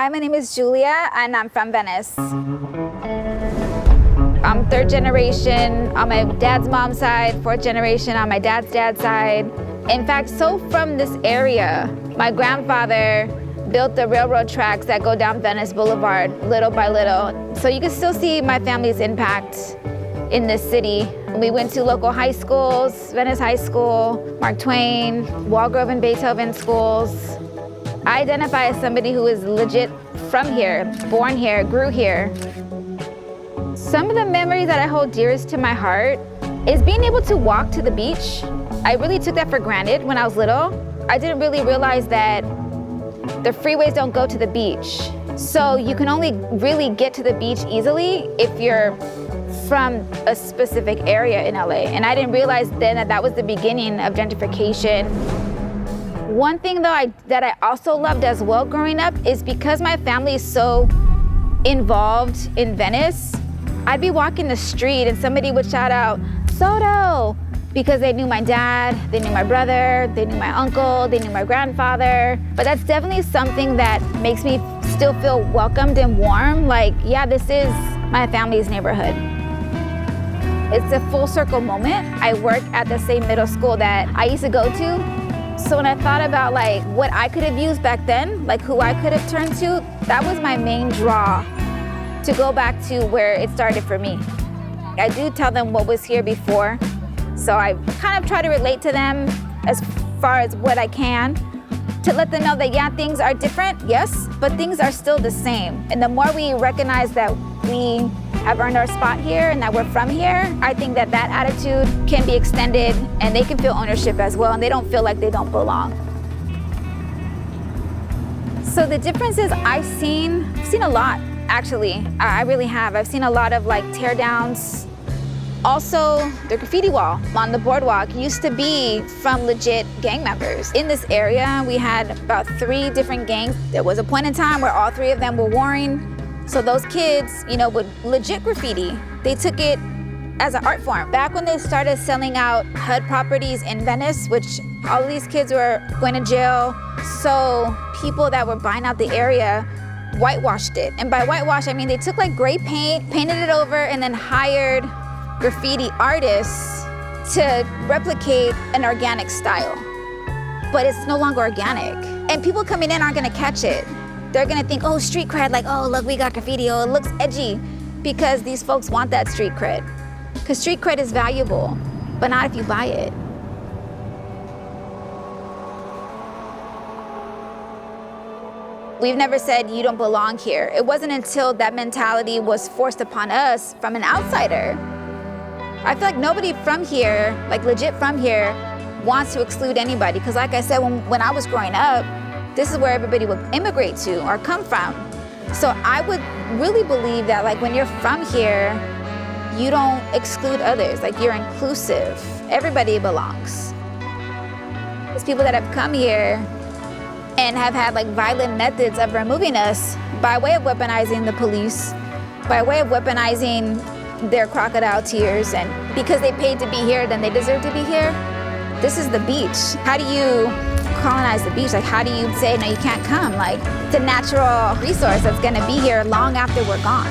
Hi, my name is Julia, and I'm from Venice. I'm third generation on my dad's mom's side, fourth generation on my dad's side. In fact, so from this area, my grandfather built the railroad tracks that go down Venice Boulevard little by little. So you can still see my family's impact in this city. We went to local high schools, Venice High School, Mark Twain, Walgrove and Beethoven schools. I identify as somebody who is legit from here, born here, grew here. Some of the memories that I hold dearest to my heart is being able to walk to the beach. I really took that for granted when I was little. I didn't really realize that the freeways don't go to the beach. So you can only really get to the beach easily if you're from a specific area in LA. And I didn't realize then that that was the beginning of gentrification. One thing though that I also loved as well growing up is because my family is so involved in Venice, I'd be walking the street and somebody would shout out, "Soto," because they knew my dad, they knew my brother, they knew my uncle, they knew my grandfather. But that's definitely something that makes me still feel welcomed and warm. Like, yeah, this is my family's neighborhood. It's a full circle moment. I work at the same middle school that I used to go to. So when I thought about like what I could have used back then, like who I could have turned to, that was my main draw to go back to where it started for me. I do tell them what was here before. So I kind of try to relate to them as far as what I can to let them know that yeah, things are different, yes, but things are still the same. And the more we recognize that we have earned our spot here and that we're from here, I think that that attitude can be extended and they can feel ownership as well and they don't feel like they don't belong. So the differences I've seen a lot actually. I really have. I've seen a lot of like tear downs. Also, the graffiti wall on the boardwalk used to be from legit gang members. In this area, we had about 3 different gangs. There was a point in time where all 3 of them were warring. So those kids, you know, would legit graffiti. They took it as an art form. Back when they started selling out HUD properties in Venice, which all of these kids were going to jail, so people that were buying out the area whitewashed it. And by whitewash, I mean they took like gray paint, painted it over, and then hired graffiti artists to replicate an organic style. But it's no longer organic. And people coming in aren't gonna catch it. They're gonna think, oh, street cred, like, oh, look, we got graffiti, oh, it looks edgy. Because these folks want that street cred. Because street cred is valuable, but not if you buy it. We've never said you don't belong here. It wasn't until that mentality was forced upon us from an outsider. I feel like nobody from here, like legit from here, wants to exclude anybody. Because like I said, when I was growing up, this is where everybody would immigrate to or come from. So I would really believe that like when you're from here, you don't exclude others, like you're inclusive. Everybody belongs. There's people that have come here and have had like violent methods of removing us by way of weaponizing the police, by way of weaponizing their crocodile tears, and because they paid to be here, then they deserve to be here. This is the beach. How do you colonize the beach? Like how do you say, no, you can't come? Like it's a natural resource that's gonna be here long after we're gone.